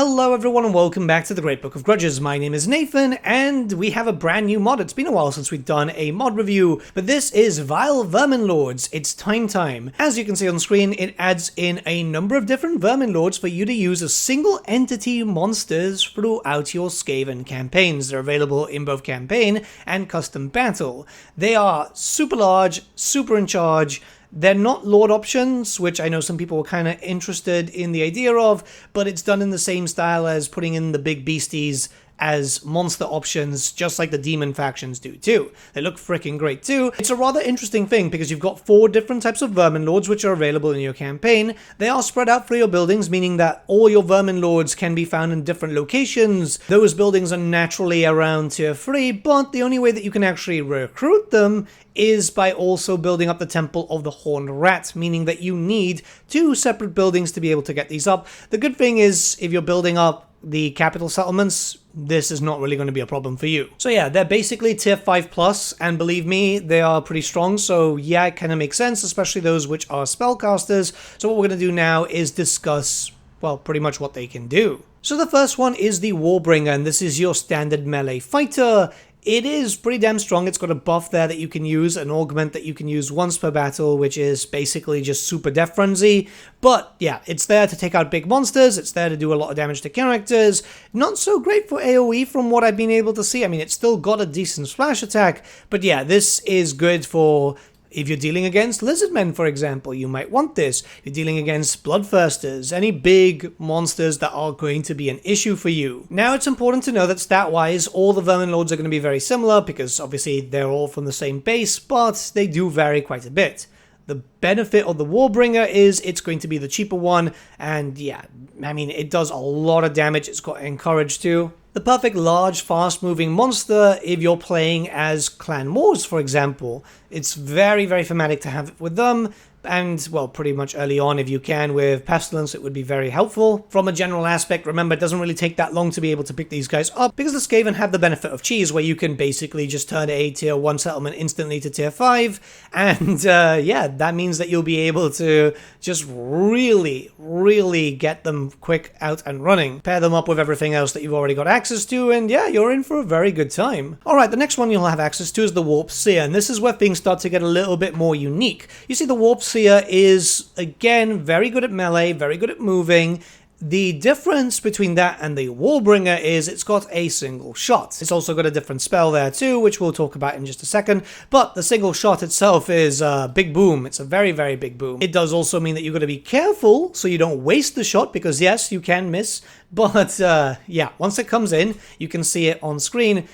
Hello everyone and welcome back to the Great Book of Grudges. My name is Nathan and we have a brand new mod. It's been a while since we've done a mod review, but this is Verminlords. It's time. As you can see on screen, it adds in a number of different Verminlords for you to use as single entity monsters throughout your Skaven campaigns. They're available in both campaign and custom battle. They are super large, super in charge. They're not Lord options, which I know some people were kind of interested in the idea of, but it's done in the same style as putting in the big beasties as monster options, just like the demon factions do too. They look freaking great too. It's a rather interesting thing because you've got 4 different types of Vermin Lords which are available in your campaign. They are spread out through your buildings, meaning that all your Vermin Lords can be found in different locations. Those buildings are naturally around tier 3, but the only way that you can actually recruit them is by also building up the Temple of the Horned Rat, meaning that you need 2 separate buildings to be able to get these up. The good thing is, if you're building up the capital settlements, this is not really going to be a problem for you. So yeah, they're basically tier 5 plus, and believe me, they are pretty strong, so yeah, it kind of makes sense, especially those which are spellcasters. So what we're going to do now is discuss, well, pretty much what they can do. So the first one is the Warbringer, and this is your standard melee fighter. It is pretty damn strong. It's got a buff there that you can use, an augment that you can use once per battle, which is basically just super death frenzy. But yeah, it's there to take out big monsters. It's there to do a lot of damage to characters. Not so great for AoE from what I've been able to see. I mean, it's still got a decent splash attack, but yeah, this is good for if you're dealing against lizardmen, for example. You might want this. If you're dealing against bloodthirsters, any big monsters that are going to be an issue for you. Now, it's important to know that stat-wise, all the Vermin Lords are going to be very similar, because obviously they're all from the same base, but they do vary quite a bit. The benefit of the Warbringer is it's going to be the cheaper one, and yeah, I mean, it does a lot of damage. It's got Encourage too. The perfect large, fast-moving monster if you're playing as clan wars, for example. It's very, very thematic to have it with them. And, well, pretty much early on, if you can, with Pestilence, it would be very helpful. From a general aspect, remember, it doesn't really take that long to be able to pick these guys up, because the Skaven have the benefit of cheese, where you can basically just turn a tier 1 settlement instantly to tier 5, and, yeah, that means that you'll be able to just really get them quick out and running. Pair them up with everything else that you've already got access to, and yeah, you're in for a very good time. Alright, the next one you'll have access to is the Warp Seer, and this is where things start to get a little bit more unique. You see, the Warp Seer is, again, very good at melee, very good at moving. The difference between that and the Warbringer is it's got a single shot. It's also got a different spell there too, which we'll talk about in just a second, but the single shot itself is a big boom. It's a very, very big boom. It does also mean that you've got to be careful so you don't waste the shot, because yes, you can miss, but yeah, once it comes in, you can see it on screen.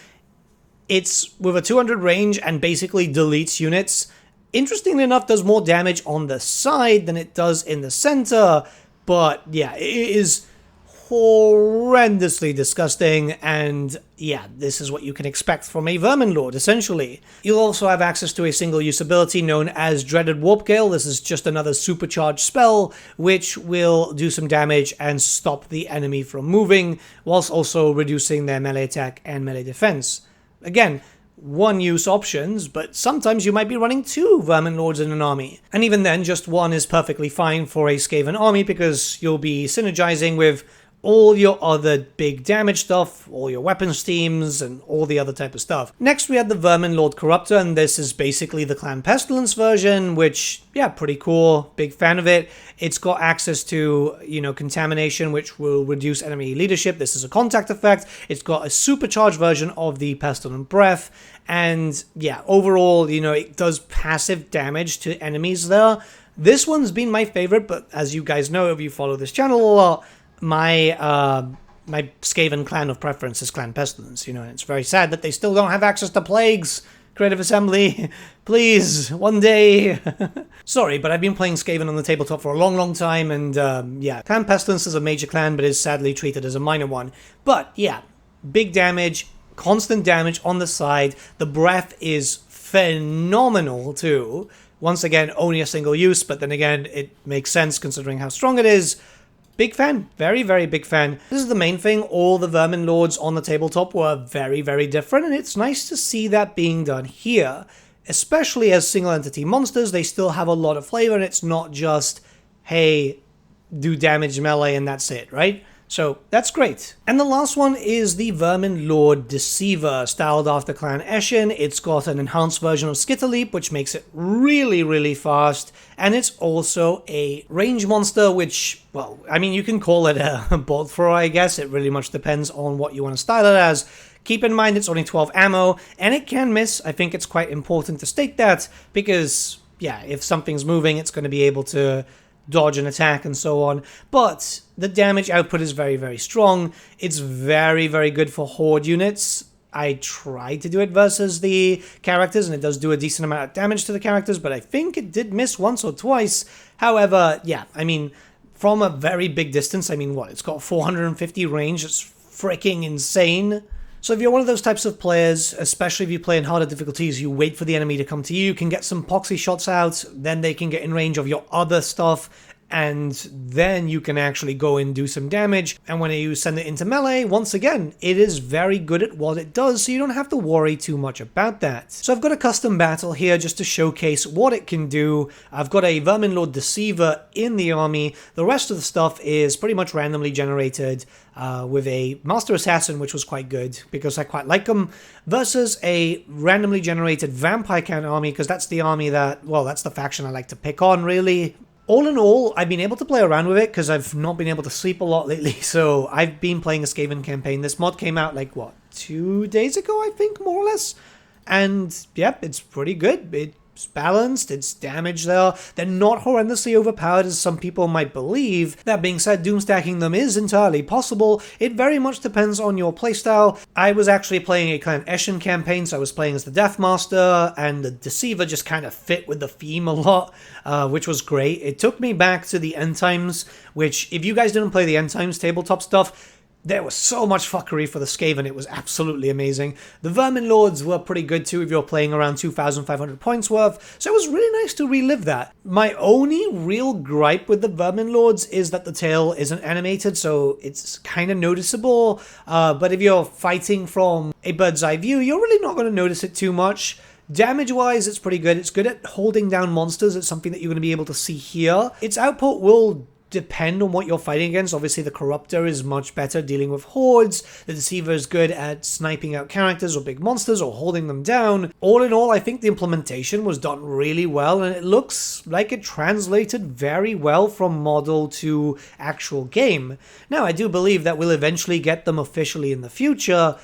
It's with a 200 range and basically deletes units. Interestingly enough, does more damage on the side than it does in the center, but yeah, it is horrendously disgusting, and yeah, this is what you can expect from a Vermin Lord, essentially. You'll also have access to a single-use ability known as Dreaded Warp Gale. This is just another supercharged spell, which will do some damage and stop the enemy from moving, whilst also reducing their melee attack and melee defense. Again, one-use options, but sometimes you might be running 2 Vermin Lords in an army. And even then, just one is perfectly fine for a Skaven army, because you'll be synergizing with all your other big damage stuff, all your weapons teams, and all the other type of stuff. Next, we have the Vermin Lord Corruptor, and this is basically the Clan Pestilence version, which, yeah, pretty cool. Big fan of it. It's got access to, you know, contamination, which will reduce enemy leadership. This is a contact effect. It's got a supercharged version of the Pestilent Breath, and yeah, overall, you know, it does passive damage to enemies there. This one's been my favorite, but as you guys know, if you follow this channel a lot, my Skaven clan of preference is Clan Pestilence, you know, and it's very sad that they still don't have access to plagues. Creative Assembly, please, one day. Sorry, but I've been playing Skaven on the tabletop for a long time, and yeah, Clan Pestilence is a major clan, but is sadly treated as a minor one. But yeah, big damage, constant damage on the side. The breath is phenomenal too. Once again, only a single use, but then again, it makes sense considering how strong it is. Big fan. Very, very big fan. This is the main thing. All the Vermin Lords on the tabletop were very, very different, and it's nice to see that being done here. Especially as single entity monsters, they still have a lot of flavor, and it's not just, hey, do damage melee and that's it, right? So that's great. And the last one is the Vermin Lord Deceiver, styled after Clan Eshin. It's got an enhanced version of Skitterleap, which makes it really, really fast. And it's also a range monster, which, well, I mean, you can call it a bolt thrower, I guess. It really much depends on what you want to style it as. Keep in mind it's only 12 ammo, and it can miss. I think it's quite important to state that, because, yeah, if something's moving, it's going to be able to dodge an attack and so on, but the damage output is very, very strong. It's very, very good for horde units. I tried to do it versus the characters, and it does do a decent amount of damage to the characters, but I think it did miss once or twice. However, yeah, I mean, from a very big distance, I mean, what, it's got 450 range, it's freaking insane. So if you're one of those types of players, especially if you play in harder difficulties, you wait for the enemy to come to you, can get some poxy shots out, then they can get in range of your other stuff, and then you can actually go and do some damage. And when you send it into melee, once again, it is very good at what it does, so you don't have to worry too much about that. So I've got a custom battle here just to showcase what it can do. I've got a Vermin Lord Deceiver in the army. The rest of the stuff is pretty much randomly generated, with a Master Assassin, which was quite good because I quite like them, versus a randomly generated Vampire Count army, because that's the army that, well, that's the faction I like to pick on, really. All in all, I've been able to play around with it because I've not been able to sleep a lot lately, so I've been playing a Skaven campaign. This mod came out, like, what, 2 days ago, I think, more or less? And, yep, it's pretty good. It's balanced, it's damage there. They're not horrendously overpowered as some people might believe. That being said, doomstacking them is entirely possible. It very much depends on your playstyle. I was actually playing a Clan Eshin campaign, so I was playing as the Deathmaster, and the Deceiver just kind of fit with the theme a lot, which was great. It took me back to the End Times, which, if you guys didn't play the End Times tabletop stuff, there was so much fuckery for the Skaven, it was absolutely amazing. The Vermin Lords were pretty good too if you're playing around 2,500 points worth, so it was really nice to relive that. My only real gripe with the Vermin Lords is that the tail isn't animated, so it's kind of noticeable, but if you're fighting from a bird's eye view, you're really not going to notice it too much. Damage-wise, it's pretty good. It's good at holding down monsters. It's something that you're going to be able to see here. Its output will depend on what you're fighting against. Obviously, the Corruptor is much better dealing with hordes. The Deceiver is good at sniping out characters or big monsters or holding them down. All in all, I think the implementation was done really well, and it looks like it translated very well from model to actual game. Now, I do believe that we'll eventually get them officially in the future,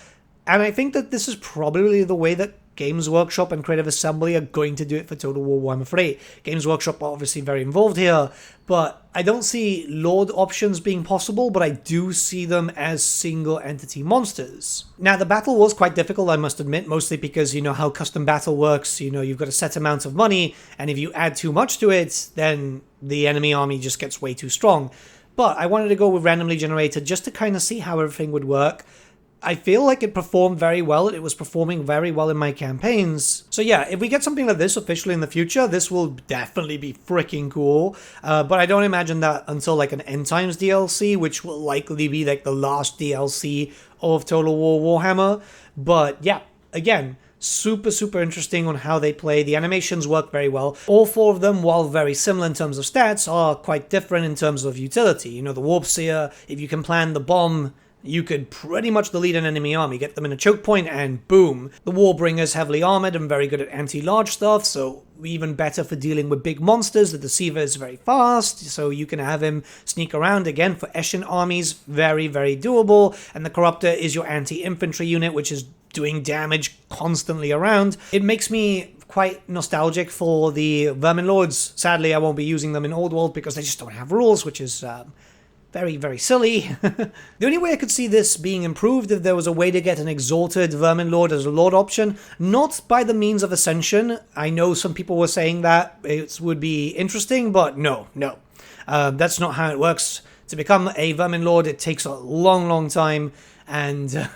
and I think that this is probably the way that Games Workshop and Creative Assembly are going to do it for Total War Warhammer 3. Games Workshop are obviously very involved here, but I don't see Lord options being possible, but I do see them as single entity monsters. Now, the battle was quite difficult, I must admit, mostly because you know how custom battle works. You know, you've got a set amount of money, and if you add too much to it, then the enemy army just gets way too strong. But I wanted to go with randomly generated just to kind of see how everything would work. I feel like it performed very well. It was performing very well in my campaigns. So yeah, if we get something like this officially in the future, this will definitely be freaking cool. But I don't imagine that until like an End Times DLC, which will likely be like the last DLC of Total War Warhammer. But yeah, again, super, super interesting on how they play. The animations work very well. All four of them, while very similar in terms of stats, are quite different in terms of utility. You know, the Warp Seer, if you can plan the bomb, you could pretty much delete an enemy army, get them in a choke point, and boom. The Warbringer's heavily armored and very good at anti-large stuff, so even better for dealing with big monsters. The Deceiver is very fast, so you can have him sneak around. Again, for Eshin armies, very, very doable. And the Corruptor is your anti-infantry unit, which is doing damage constantly around. It makes me quite nostalgic for the Vermin Lords. Sadly, I won't be using them in Old World because they just don't have rules, which is very, very silly. The only way I could see this being improved if there was a way to get an exalted Vermin Lord as a Lord option, not by the means of Ascension. I know some people were saying that it would be interesting, but no. That's not how it works. To become a Vermin Lord, it takes a long, long time, and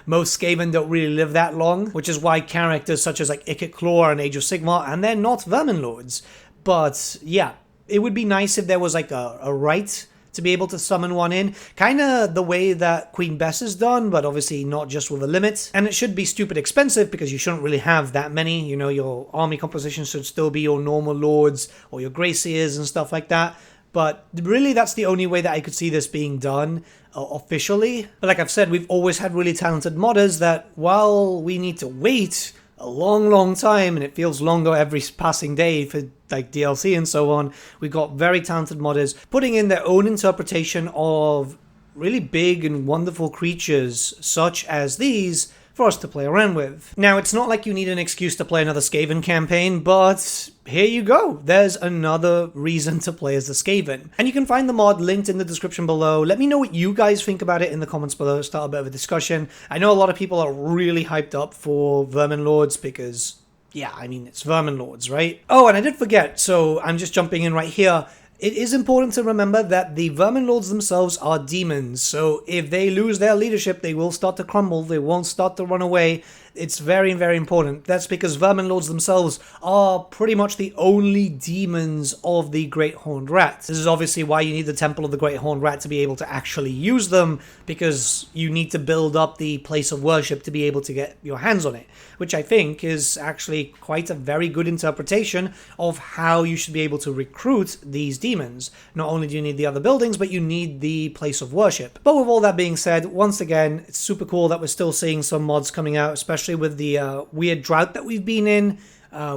most Skaven don't really live that long, which is why characters such as like Ikit Claw and Age of Sigmar, and they're not Vermin Lords. But yeah, it would be nice if there was like a right to be able to summon one in. Kind of the way that Queen Bess is done, but obviously not just with a limit. And it should be stupid expensive because you shouldn't really have that many. You know, your army composition should still be your normal lords or your Grey Seers and stuff like that. But really, that's the only way that I could see this being done officially. But like I've said, we've always had really talented modders that, while we need to wait a long time, and it feels longer every passing day for like DLC and so on, we've got very talented modders putting in their own interpretation of really big and wonderful creatures such as these for us to play around with. Now, it's not like you need an excuse to play another Skaven campaign, but here you go. There's another reason to play as the Skaven. And you can find the mod linked in the description below. Let me know what you guys think about it in the comments below. Start a bit of a discussion. I know a lot of people are really hyped up for Verminlords because, yeah, I mean, it's Verminlords, right? Oh, and I did forget, so I'm just jumping in right here. It is important to remember that the Verminlords themselves are demons, so if they lose their leadership, they will start to crumble, they won't start to run away. It's very, very important. That's because Verminlords themselves are pretty much the only demons of the Great Horned Rat. This is obviously why you need the Temple of the Great Horned Rat to be able to actually use them, because you need to build up the place of worship to be able to get your hands on it, which I think is actually quite a very good interpretation of how you should be able to recruit these demons. Not only do you need the other buildings, but you need the place of worship. But with all that being said, once again, it's super cool that we're still seeing some mods coming out, especially with the weird drought that we've been in,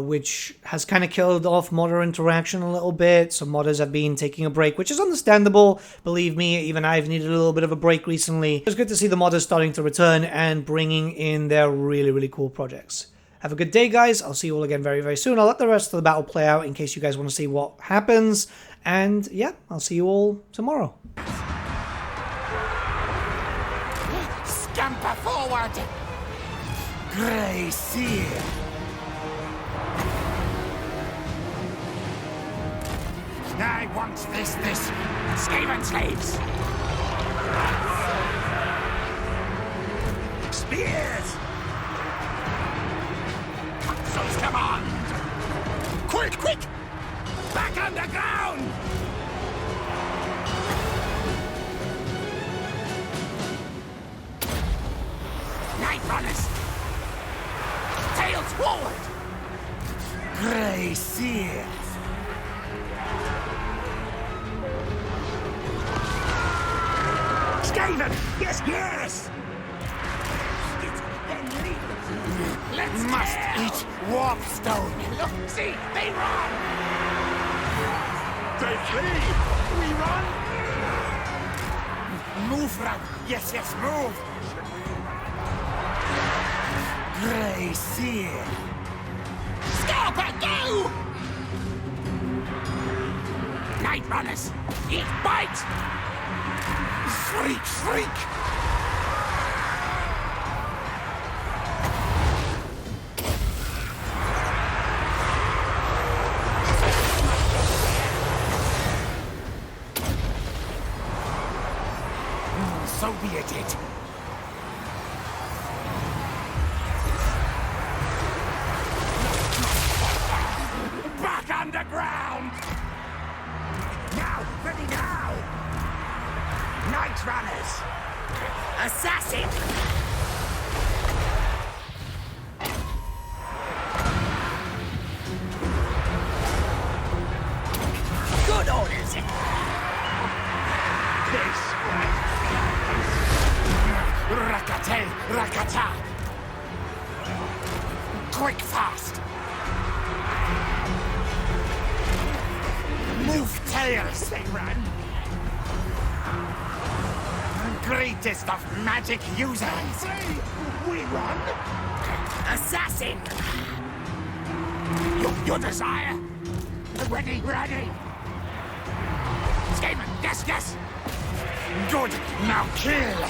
which has kind of killed off modder interaction a little bit. Some modders have been taking a break, which is understandable. Believe me, even I've needed a little bit of a break recently. It's good to see the modders starting to return and bringing in their really, really cool projects. Have a good day, guys. I'll see you all again very, very soon. I'll let the rest of the battle play out in case you guys want to see what happens. And yeah, I'll see you all tomorrow. Scamper forward! Grey Seer! I want this Skaven slaves! Spears! Axel's command! Quick! Back underground! Night runners! Tails forward! Grey Seer! Skaven! Yes! Must eat warpstone! Look, see, they run! They flee! We run! Move, Ram! Yes, move! Grey Seer! Scalper, go! Night runners! Eat bite! Shriek! So be it. Back underground! Ready now! Night runners! Assassin! Good orders! Rakata! Quick, fast! Move tails, they run! Greatest of magic users! We run? Assassin! Your desire? Ready! Skaven, yes! Good, now kill!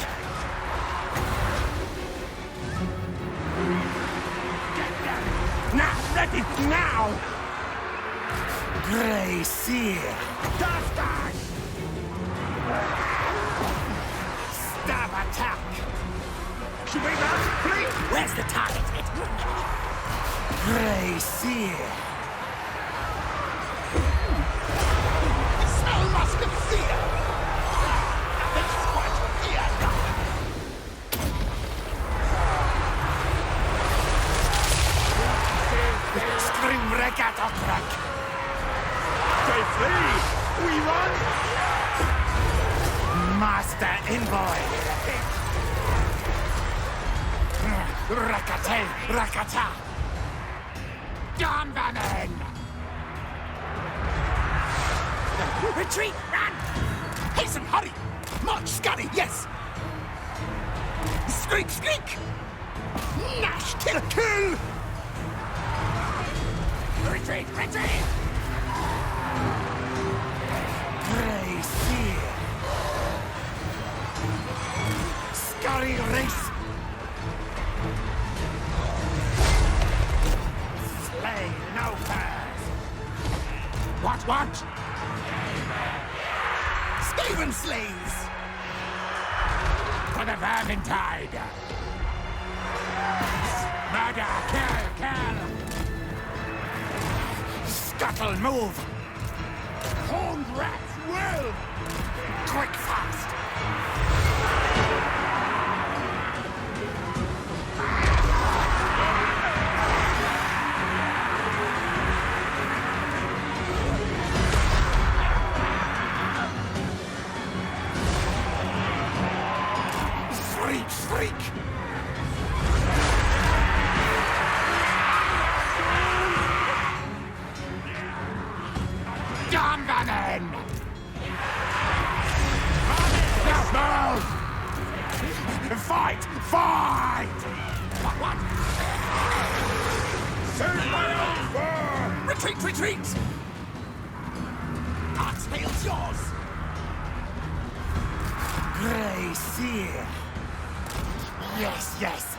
Ready now! Grey Seer! Dash! Stab attack! Should we run, please? Where's the target? Grey Seer! Smell musket seer! It's quite here! Scream regatta crack! They flee! We run! Master Envoy! Rakate! Rakata! Dawn Vermin! Retreat! Run! Hasten! Hurry! March! Scurry! Yes! Squeak! Squeak! Gnash! Kill! Kill! Retreat! Retreat! Grey Seer! Scurry race! Slay no furs! What? Skaven slaves! For the Vermintide! Murder! Kill! Scuttle, move! Horned rats, well! Quick, fast! Shriek! Dawn Vermin! No! Fight! What? Save my own fur! Retreat! Our tail's yours! Grey Seer! Yes!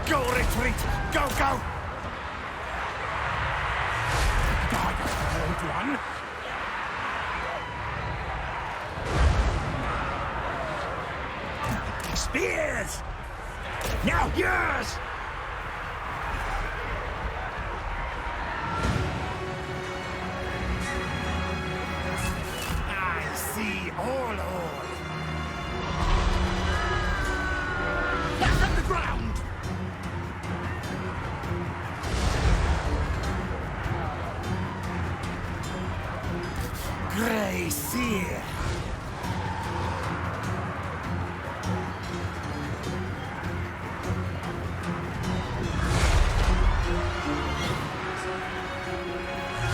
Go, retreat! Go! Old one! Spears! Now yours! All. Back on the ground! Grey Seer!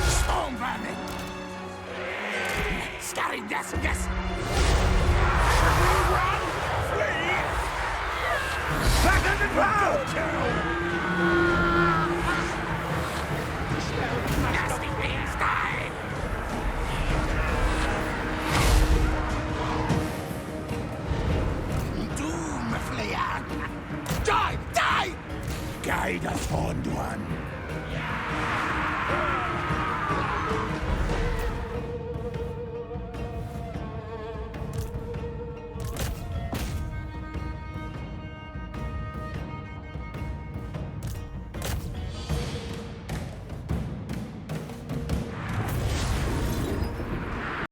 Storm Vermin! Scary, yes! Should we run? Flee? Back on the ground! Nasty beings, die! Doom, Flair! Die! Guide us, Horned One!